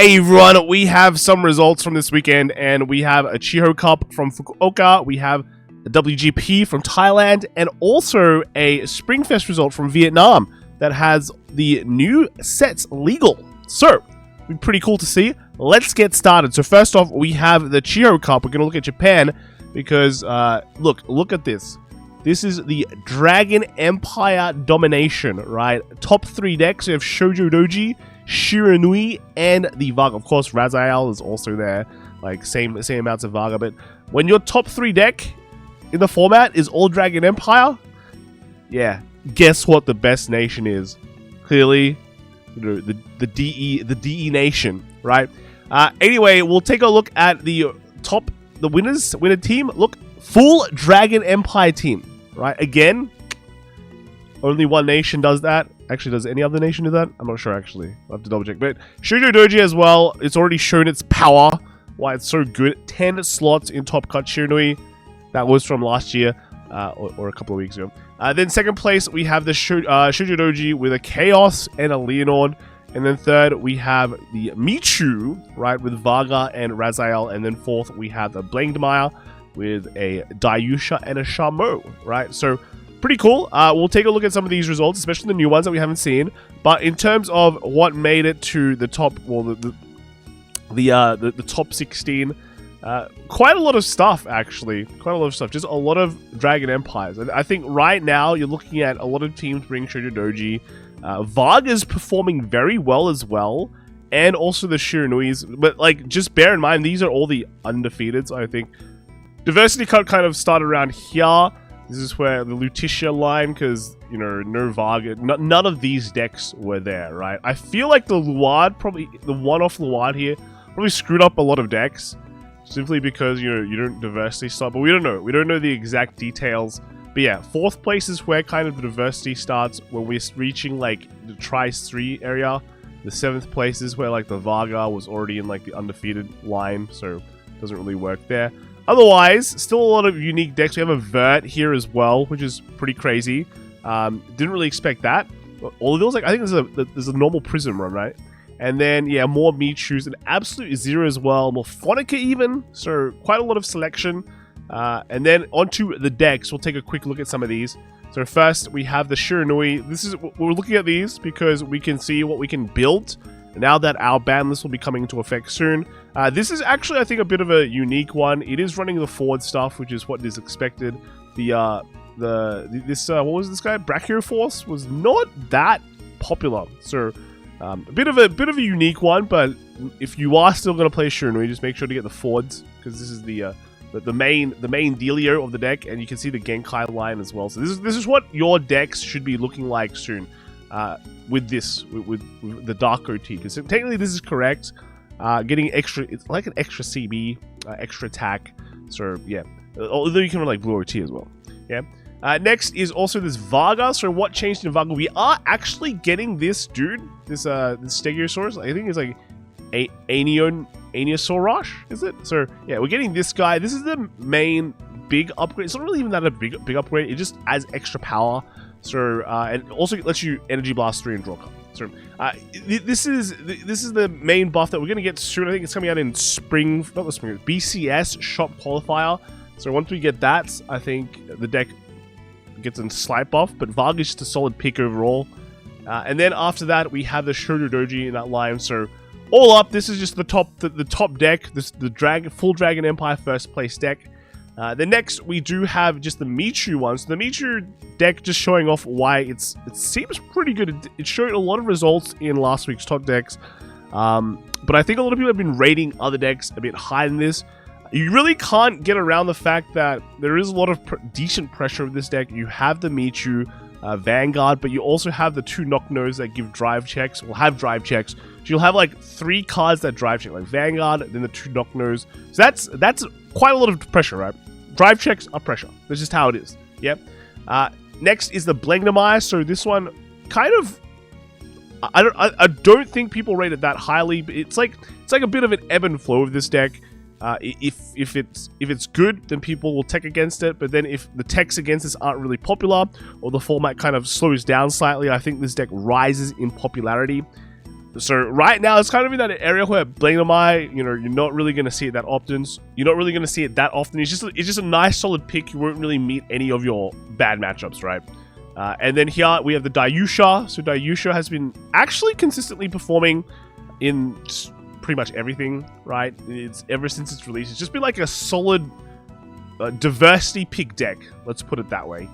Hey everyone, we have some results from this weekend, and we have a Chio Cup from Fukuoka, we have a WGP from Thailand, and also a Springfest result from Vietnam that has the new sets legal. So, it'll be pretty cool to see. Let's get started. So first off, we have the Chio Cup. We're going to look at Japan because, look at this. This is the Dragon Empire Domination, right? Top 3 decks. We have Shoujo Doji, Shiranui, and the Varga. Of course, Raziel is also there, like same amounts of Varga. But when your top 3 deck in the format is all Dragon Empire, yeah, guess what the best nation is? Clearly, you know, the DE nation, right? Anyway, we'll take a look at the winner team. Look, full Dragon Empire team, right? Again, only one nation does that. Actually, does any other nation do that? I'm not sure, actually. I'll have to double check. But Shoujo Doji as well. It's already shown its power, why it's so good. 10 slots in Top Cut Shiranui. That was from last year, or a couple of weeks ago. Then second place, we have the Shoujo Doji with a Chaos and a Leonord. And then third, we have the Michu, right, with Varga and Raziel. And then fourth, we have the Blangdmire with a Dayusha and a Shamo, right? So, pretty cool. We'll take a look at some of these results, especially the new ones that we haven't seen. But in terms of what made it to the top, well, the top 16, quite a lot of stuff, actually. Quite a lot of stuff. Just a lot of Dragon Empires. And I think right now, you're looking at a lot of teams bringing Shoujo Doji. Varga's performing very well as well. And also the Shiranuis. But, like, just bear in mind, these are all the undefeateds, I think. Diversity cut kind of started around here. This is where the Lutetia line, because, you know, no Varga, none of these decks were there, right? I feel like the Luard, probably, the one-off Luard here, probably screwed up a lot of decks, simply because, you know, you don't diversity start, but we don't know. We don't know the exact details. But yeah, 4th place is where kind of the diversity starts, when we're reaching, like, the Tries 3 area. The 7th place is where, like, the Varga was already in, like, the undefeated line, so it doesn't really work there. Otherwise, still a lot of unique decks. We have a Vert here as well, which is pretty crazy. Didn't really expect that. All of those, like, I think there's a normal Prism run, right? And then, yeah, more Michus, an Absolute Zero as well, more Phonica even. So, quite a lot of selection. And then onto the decks. We'll take a quick look at some of these. So first, we have the Shiranui. We're looking at these because we can see what we can build now that our ban list will be coming into effect soon. This is actually, I think, a bit of a unique one. It is running the forward stuff, which is what is expected. What was this guy? Brachioforce was not that popular. So, a bit of a unique one, but if you are still going to play Shiranui, just make sure to get the forwards, because this is the main dealio of the deck, and you can see the Genkai line as well. So this is what your decks should be looking like soon. With the Dark OT, because technically this is correct. Getting extra, it's like an extra CB, extra attack. So yeah, although you can run like Blue OT as well. Yeah. Next is also this Varga. So what changed in Varga? We are actually getting this dude, this Stegosaurus. I think it's like Aniosaurus, is it? So yeah, we're getting this guy. This is the main big upgrade. It's not really even that a big upgrade. It just adds extra power. So and also it lets you Energy Blast 3 and draw card. So this is the main buff that we're gonna get soon. I think it's coming out in BCS Shop Qualifier. So once we get that, I think the deck gets a slight buff. But Varga is just a solid pick overall. And then after that, we have the Shoujo Doji in that line. So all up, this is just the top deck. The full Dragon Empire first place deck. The next, we do have just the Michu one. So the Michu deck, just showing off why it seems pretty good. It showed a lot of results in last week's top decks. But I think a lot of people have been rating other decks a bit higher than this. You really can't get around the fact that there is a lot of decent pressure with this deck. You have the Michu Vanguard, but you also have the 2 knock-nos that give drive checks, will have drive checks. So you'll have like 3 cards that drive check, like Vanguard, then the 2 knock-nos. So that's quite a lot of pressure, right? Drive checks are pressure. That's just how it is. Yep. Next is the Blangdmire. So this one, kind of, I don't think people rate it that highly, but it's like a bit of an ebb and flow of this deck. If it's good, then people will tech against it. But then if the techs against this aren't really popular, or the format kind of slows down slightly, I think this deck rises in popularity. So right now, it's kind of in that area where Blaine Mai, you know, you're not really going to see it that often. You're not really going to see it that often. It's just a nice solid pick. You won't really meet any of your bad matchups, right? And then here we have the Dayusha. So Dayusha has been actually consistently performing in pretty much everything, right? It's ever since its release. It's just been like a solid diversity pick deck. Let's put it that way.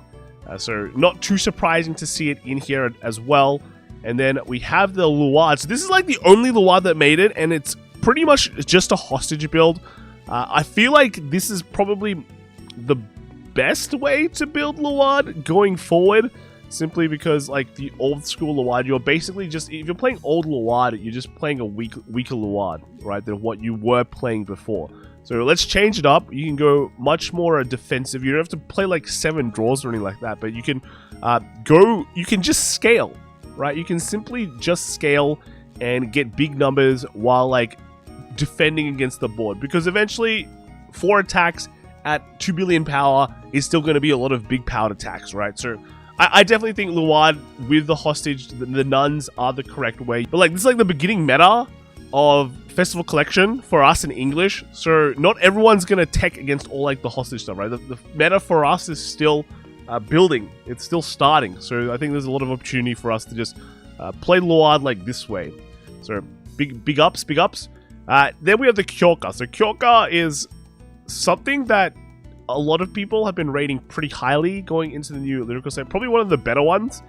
So not too surprising to see it in here as well. And then we have the Luad. So this is like the only Luad that made it, and it's pretty much just a hostage build. I feel like this is probably the best way to build Luad going forward, simply because like the old school Luad, you're basically just, if you're playing old Luad, you're just playing a weaker Luad, right, than what you were playing before. So let's change it up. You can go much more defensive. You don't have to play like 7 draws or anything like that, but you can you can just scale, right? You can simply just scale and get big numbers while like defending against the board, because eventually 4 attacks at 2 billion power is still going to be a lot of big powered attacks, right? So I definitely think Luad with the hostage, the nuns are the correct way. But like this is like the beginning meta of Festival Collection for us in English, so not everyone's going to tech against all like the hostage stuff, right? The meta for us is still building. It's still starting. So I think there's a lot of opportunity for us to just play Luad like this way. So big ups, big ups. Then we have the Kyoka. So Kyoka is something that a lot of people have been rating pretty highly going into the new Lyrical set. Probably one of the better ones.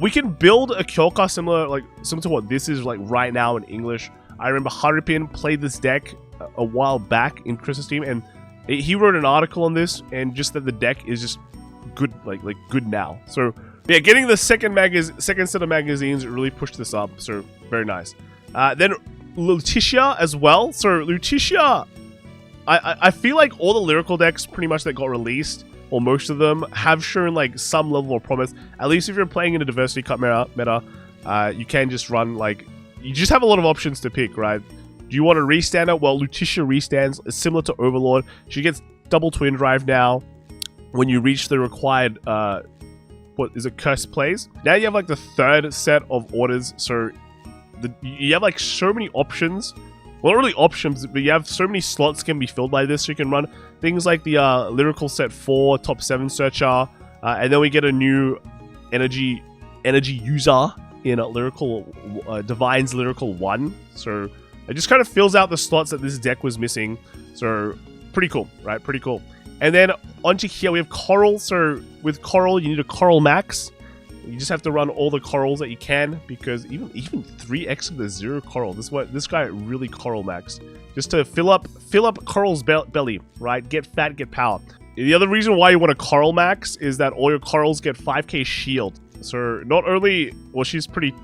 We can build a Kyoka similar to what this is like right now in English. I remember Haripin played this deck a while back in Chris's team, and he wrote an article on this, and just that the deck is just good, like good now. So yeah, getting the second set of magazines really pushed this up. So very nice. Then Lutetia as well. So Lutetia, I feel like all the Lyrical decks pretty much that got released, or most of them, have shown like some level of promise. At least if you're playing in a Diversity Cup meta, you can just run like, you just have a lot of options to pick, right? Do you want to restand it? Well, Lutetia restands. It's similar to Overlord. She gets double twin drive now when you reach the required, what is it, curse plays. Now you have like the 3rd set of orders, so you have like so many options. Well, not really options, but you have so many slots can be filled by this. So you can run things like the Lyrical set 4, top 7 searcher, and then we get a new energy user in Lyrical, Divine's Lyrical 1. So it just kind of fills out the slots that this deck was missing. So pretty cool, right? Pretty cool. And then onto here we have Coral. So with Coral, you need a Coral Max. You just have to run all the corals that you can, because even 3x of the 0 coral. This guy really Coral Max, just to fill up Coral's belly, right? Get fat, get power. The other reason why you want a Coral Max is that all your corals get 5k shield. So not only, well, she's pretty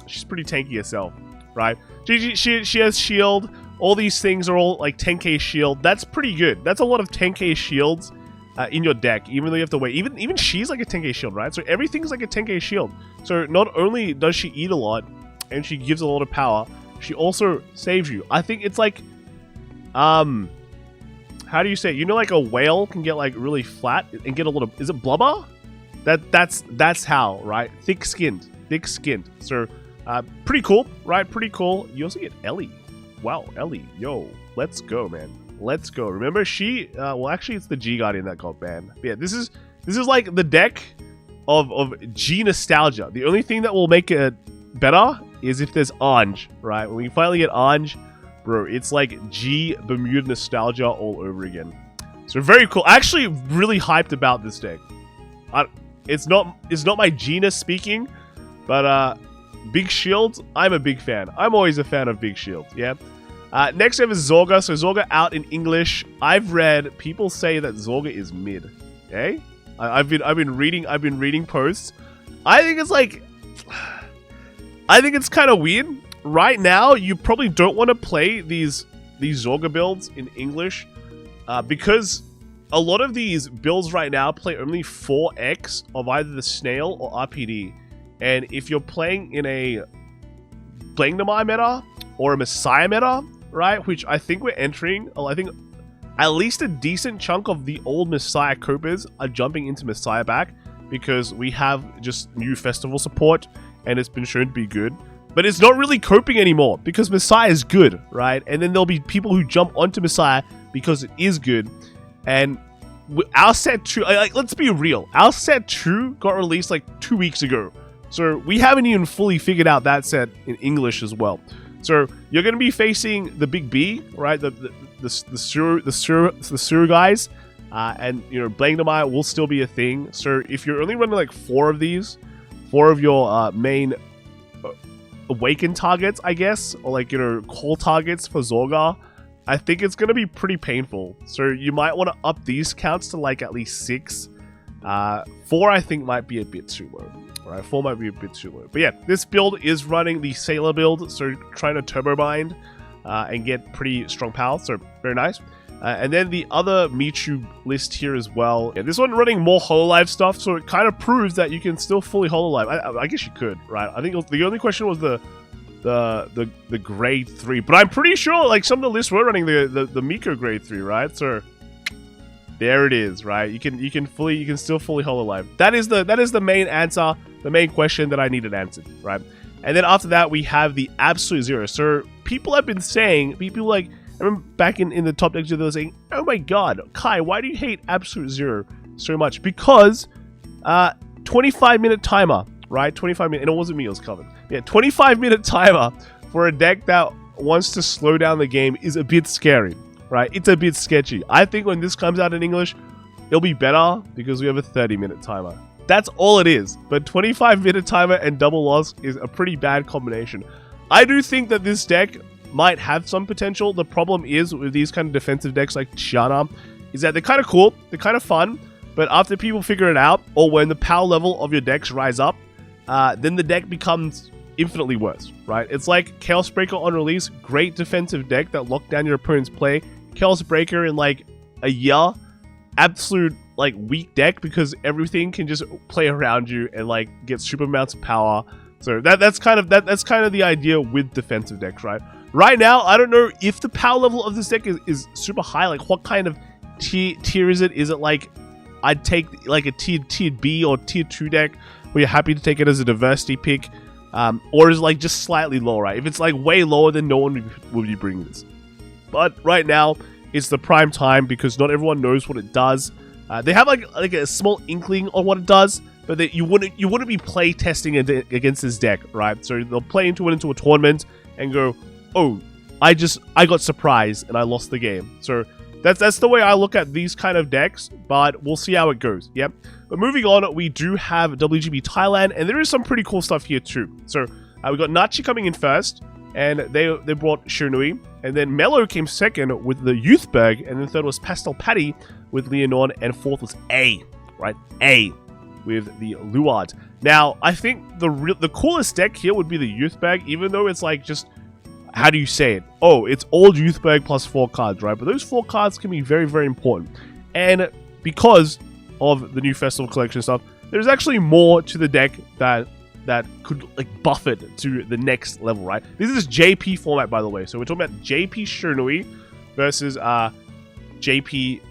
tanky herself, right? She has shield. All these things are all like 10k shield. That's pretty good. That's a lot of 10k shields in your deck, even though you have to wait. Even she's like a 10k shield, right? So everything's like a 10k shield. So not only does she eat a lot and she gives a lot of power, she also saves you. I think it's like, how do you say it? You know, like a whale can get like really flat and get a lot of, is it blubber? That's how, right? Thick skinned. So pretty cool, right? Pretty cool. You also get Ellie. Wow, Ellie, yo, let's go, man. Let's go. Remember, she well, actually it's the G Guardian that got banned. But yeah, this is like the deck of G nostalgia. The only thing that will make it better is if there's Anj, right? When we finally get Anj, bro, it's like G Bermuda nostalgia all over again. So very cool. Actually really hyped about this deck. It's not my genus speaking, but big shields, I'm a big fan. I'm always a fan of big shields, yeah. Next we have is Zorga. So Zorga out in English. I've read people say that Zorga is mid. Okay? I've been reading posts. I think it's kind of weird. Right now, you probably don't want to play these Zorga builds in English, because a lot of these builds right now play only 4x of either the snail or RPD. And if you're playing in a Blangdamai meta or a Messiah meta, right, which I think we're entering, I think at least a decent chunk of the old Messiah Copas are jumping into Messiah back, because we have just new festival support and it's been shown to be good. But it's not really coping anymore because Messiah is good, right? And then there'll be people who jump onto Messiah because it is good. And our set 2, like, let's be real. Our set 2 got released like 2 weeks ago. So we haven't even fully figured out that set in English as well. So you're going to be facing the Big B, right? The Suru guys. And, you know, Blangdamai will still be a thing. So if you're only running like 4 of these, 4 of your main awaken targets, I guess, or like, you know, call targets for Zorga, I think it's going to be pretty painful. So you might want to up these counts to like at least 6. 4 I think might be a bit too low. Alright, 4 might be a bit too low. But yeah, this build is running the Sailor build, so trying to turbo bind and get pretty strong power, so very nice. And then the other Michu list here as well. Yeah, this one running more Hololive stuff, so it kind of proves that you can still fully Hololive. I guess you could, right? I think the only question was the grade 3, but I'm pretty sure like some of the lists were running the Miko grade 3, right? So there it is, right? You can still fully Hololive. That is the main answer, the main question that I needed answered, right? And then after that we have the Absolute Zero. So people have been saying, I remember back in the top decks, they were saying, oh my god, Kai, why do you hate Absolute Zero so much? Because 25-minute timer, right? 25-minute, and it wasn't me, it was covered. Yeah, 25-minute timer for a deck that wants to slow down the game is a bit scary, right? It's a bit sketchy. I think when this comes out in English, it'll be better because we have a 30-minute timer. That's all it is. But 25-minute timer and double loss is a pretty bad combination. I do think that this deck might have some potential. The problem is with these kind of defensive decks like Chiana is that they're kind of cool, they're kind of fun, but after people figure it out, or when the power level of your decks rise up, then the deck becomes infinitely worse, right? It's like Chaos Breaker on release, great defensive deck that locked down your opponent's play. Chaos Breaker in like a year, absolute like weak deck because everything can just play around you and like get super amounts of power. So that's kind of the idea with defensive decks, right? Right now, I don't know if the power level of this deck is super high. Like, what kind of tier is it? Is it like, I'd take like a tier B or tier 2 deck where you're happy to take it as a diversity pick? Or is it like just slightly lower, right? If it's like way lower, then no one will be bringing this. But right now, it's the prime time because not everyone knows what it does. They have like a small inkling on what it does, but you wouldn't be play testing against this deck, right? So they'll play into a tournament and go, oh, I got surprised and I lost the game. So that's the way I look at these kind of decks, but we'll see how it goes. Yep. But moving on, we do have WGP Thailand, and there is some pretty cool stuff here too. So we got Nachi coming in first, and they brought Shirnui, and then Mello came second with the Youthberg, and then third was Pastel Patty with Leonon, and fourth was A, right? A with the Luard. Now, I think the coolest deck here would be the Youthberg, even though it's like just, how do you say it? Oh, it's old Youthberg plus 4 cards, right? But those 4 cards can be very, very important. And because of the new Festival Collection stuff, there's actually more to the deck that could like buff it to the next level, right? This is JP format, by the way. So we're talking about JP Shirnui versus JP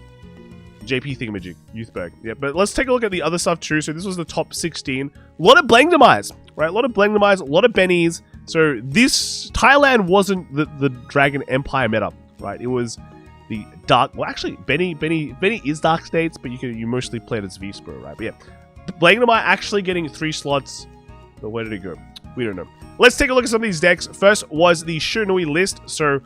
Thingamajig, Youthberg. Yeah, but let's take a look at the other stuff too. So this was the top 16. A lot of Blangdamais, right? A lot of Blangdamais, a lot of Bennies. So this Thailand wasn't the Dragon Empire meta, right? It was the Dark. Well, actually, Benny is Dark States, but you mostly play it as V-Spro, right? But yeah, Blangdamai actually getting 3 slots. But where did it go? We don't know. Let's take a look at some of these decks. First was the Shirnui list. So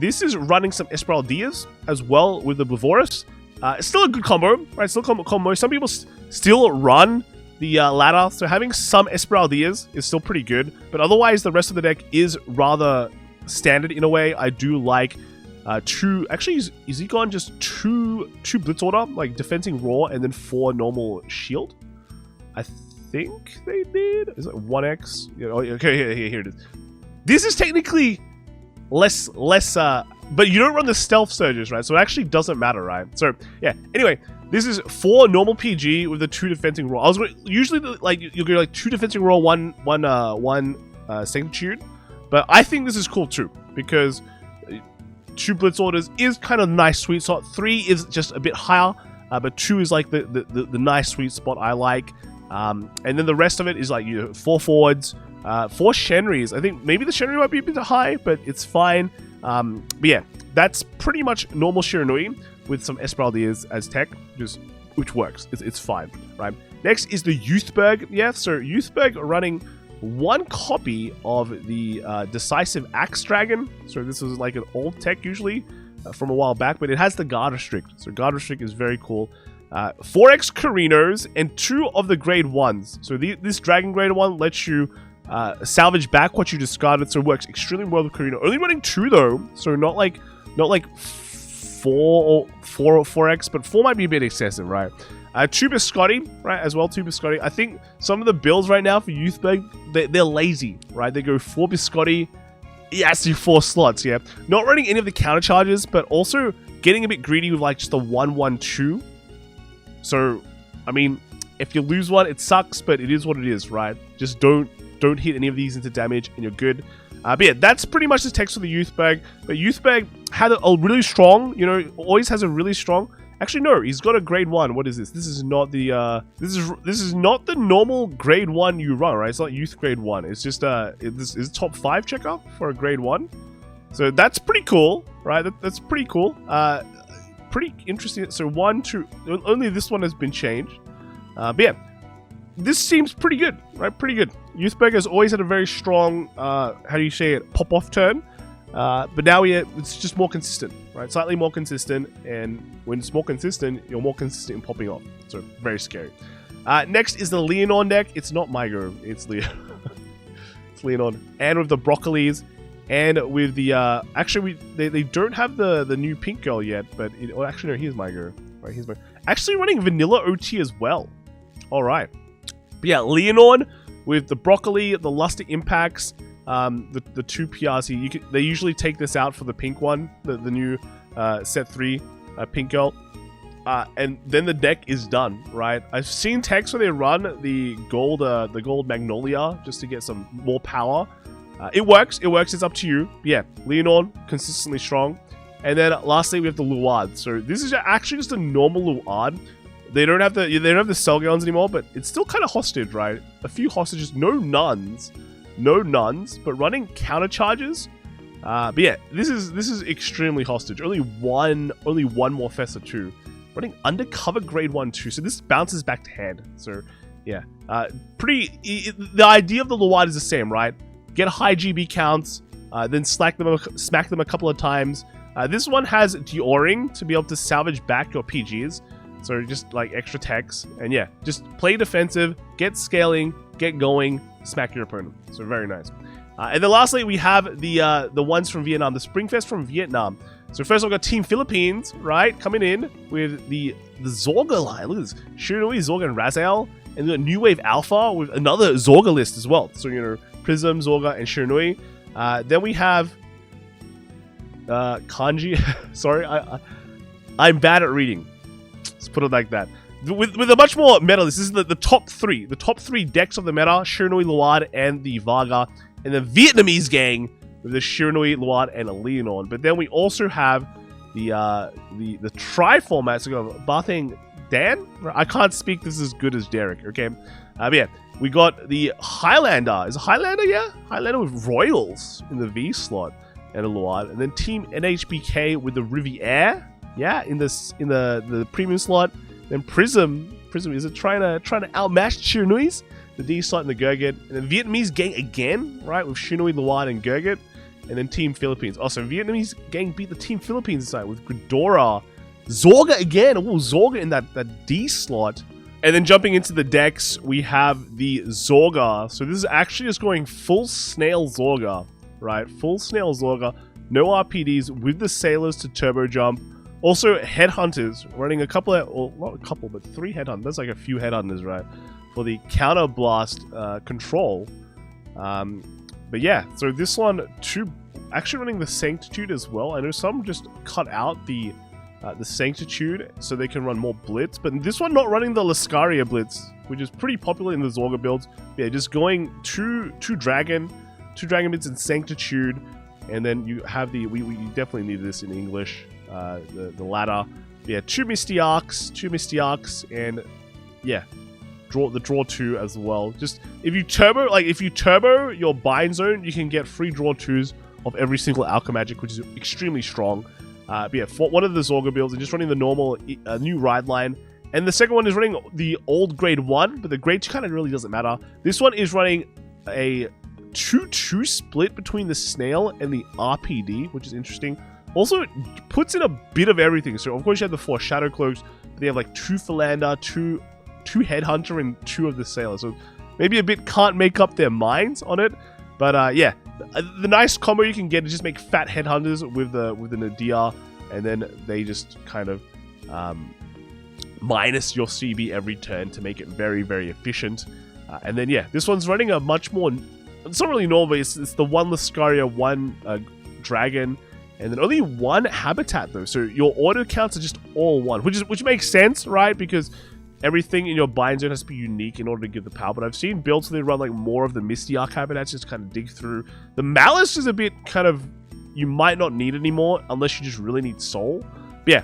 this is running some Esmeraldas as well with the Blavoris. It's still a good combo, right? Still combo. Some people still run the ladder, so having some Esmeraldas is still pretty good. But otherwise, the rest of the deck is rather standard in a way. I do like 2. Actually, is Econ just 2 Blitz Order, like defending Raw, and then 4 normal shield? I think they did. Is it 1x? Yeah, okay, here it is. This is technically less, but you don't run the stealth surges, right? So it actually doesn't matter, right? So yeah. Anyway, this is 4 normal PG with the 2 defending Raw. Usually like you'll go like 2 defending Raw, one Sanctitude, but I think this is cool too because 2 Blitz Orders is kind of nice sweet spot. 3 is just a bit higher, but 2 is like the nice sweet spot I like. And then the rest of it is like 4 forwards, 4 Shenris. I think maybe the Shenri might be a bit high, but it's fine. But yeah, that's pretty much normal Shiranui with some Esmeraldas as tech, which works. It's fine, right? Next is the Youthberg. Yeah, so Youthberg running 1 copy of the Decisive Axe Dragon. So this is like an old tech usually from a while back, but it has the Guard Restrict. So Guard Restrict is very cool. 4x Carinos and 2 of the grade 1s. So this Dragon grade 1 lets you salvage back what you discarded, so it works extremely well with Carino. Only running 2 though, so not like 4x, but 4 might be a bit excessive, right? 2 Biscotti, right, as well, 2 Biscotti. I think some of the builds right now for Youthberg, they're lazy, right? They go 4 Biscotti, yes, 4 slots, yeah. Not running any of the counter charges, but also getting a bit greedy with like just a 1-1-2. So, I mean, if you lose one, it sucks, but it is what it is, right? Just don't hit any of these into damage, and you're good. But yeah, that's pretty much the text for the Youthberg. But Youthberg had a really strong, you know, always has a really strong. Actually, no, he's got a grade 1. What is this? This is not the this is not the normal grade 1 you run, right? It's not Youth grade 1. It's just this is top 5 checker for a grade 1. So that's pretty cool, right? That's pretty cool. Pretty interesting. So 1, 2, only this one has been changed. But yeah, this seems pretty good, right? Pretty good. Youthberg has always had a very strong, how do you say it, pop-off turn. But now it's just more consistent, right? Slightly more consistent, and when it's more consistent, you're more consistent in popping off. So very scary. Next is the Leonon deck. It's not Mygo, it's it's Leonon. And with the Broccolis, and with the actually they don't have the new pink girl yet, but actually no, here's Mygo. Right, here's actually running vanilla OT as well. All right. But yeah, Leonon with the Broccoli, the Luster Impacts, the 2 PRC. They usually take this out for the pink one, the new set 3 pink girl. And then the deck is done, right? I've seen techs where they run the gold Magnolia just to get some more power. It works, it's up to you. But yeah, Leonon, consistently strong. And then lastly, we have the Luard. So this is actually just a normal Luard. They don't have the Selgons anymore, but it's still kind of hostage, right? A few hostages, no nuns, but running counter charges. But yeah, this is extremely hostage. Only one more Festa 2. Running undercover grade 1/2, so this bounces back to hand. So yeah, the idea of the Luard is the same, right? Get high GB counts, then smack them a couple of times. This one has Deoring to be able to salvage back your PGs. So just like extra techs, and yeah, just play defensive, get scaling, get going, smack your opponent. So very nice. And then lastly, we have the ones from Vietnam, the Springfest from Vietnam. So first, we've got Team Philippines, right, coming in with the Zorga line. Look at this, Shiranui, Zorga, and Raziel, and the New Wave Alpha with another Zorga list as well. So you know, Prism, Zorga, and Shiranui. Then we have Kanji. Sorry, I'm bad at reading. Let's put it like that. With a much more meta, this is the top 3. The top 3 decks of the meta, Shiranui, Luard, and the Varga. And the Vietnamese gang with the Shiranui, Luard, and a Leonon. But then we also have the tri format. So we got Bathing Dan. I can't speak this as good as Derek, okay? But yeah, we got the Highlander. Is it Highlander? Yeah, Highlander with Royals in the V slot and a Luard. And then Team NHBK with the Riviere. Yeah, in the premium slot. Then Prism is it trying to outmatch Shiranui's, the D slot and the Gurgit. And then Vietnamese gang again, right, with Shiranui, Luard, and Gurgit. And then Team Philippines. Also, Vietnamese gang beat the Team Philippines side with Ghidorah. Zorga again. Oh, Zorga in that D slot. And then jumping into the decks, we have the Zorga. So this is actually just going full Snail Zorga, right? Full Snail Zorga. No RPDs with the Sailors to turbo jump. Also, Headhunters, running a couple of, well, not a couple, but 3 Headhunters. That's like a few Headhunters, right? For the Counter Blast control. But yeah, so this one, actually running the Sanctitude as well. I know some just cut out the Sanctitude so they can run more Blitz. But this one not running the Lascaria Blitz, which is pretty popular in the Zorga builds. Yeah, just going two Dragon Blitz and Sanctitude. And then you have we definitely need this in English. The ladder. Yeah, 2 Misty Arcs, and yeah, the draw 2 as well. Just if you turbo your bind zone, you can get free draw 2s of every single alchemy magic, which is extremely strong. But yeah, for one of the Zorga builds, and just running the normal new ride line. And the second one is running the old grade 1, but the grade 2 kind of really doesn't matter. This one is running a 2-2 split between the snail and the RPD, which is interesting. Also, it puts in a bit of everything. So, of course, you have the 4 Shadow Cloaks, but they have like 2 Philander, 2 Headhunter, and 2 of the Sailor. So, maybe a bit can't make up their minds on it. But, yeah, the nice combo you can get is just make fat Headhunters with the Nadir, and then they just kind of minus your CB every turn to make it very, very efficient. And then, yeah, this one's running a much more... It's not really normal, it's the 1 Lascaria, 1 Dragon, and then only 1 Habitat, though. So your auto counts are just all 1, which makes sense, right? Because everything in your bind zone has to be unique in order to give the power. But I've seen builds where they run like more of the Misty Arc Habitats just kind of dig through. The Malice is a bit kind of... You might not need anymore unless you just really need Soul. But yeah,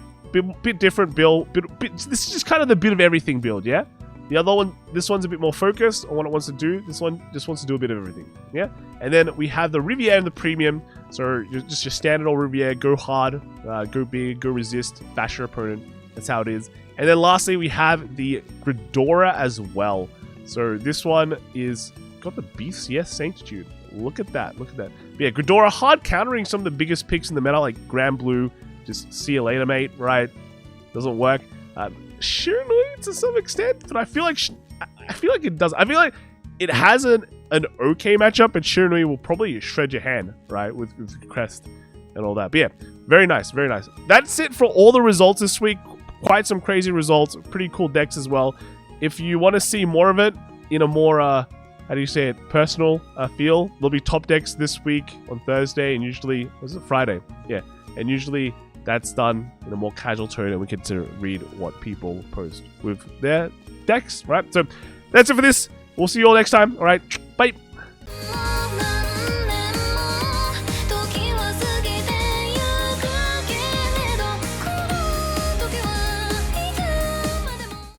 bit different build. This is just kind of the bit of everything build, yeah? The other one, this one's a bit more focused on what it wants to do. This one just wants to do a bit of everything, yeah? And then we have the Riviere and the Premium. So just your standard old Riviere, go hard, go big, go resist, bash your opponent. That's how it is. And then lastly, we have the Gridora as well. So this one is got the BCS Sanctitude. Look at that, look at that. But yeah, Gridora hard countering some of the biggest picks in the meta, like Grand Blue. Just see you later, mate, right? Doesn't work. Shiranui to some extent, but I feel like it does. I feel like it has an okay matchup, and Shiranui will probably shred your hand, right, with Crest and all that. But yeah, very nice, very nice. That's it for all the results this week. Quite some crazy results, pretty cool decks as well. If you want to see more of it in a more how do you say it, personal feel, there'll be top decks this week on Thursday, and usually was it Friday? Yeah, and usually that's done in a more casual tone, and we get to read what people post with their decks, right? So that's it for this. We'll see you all next time. All right, bye.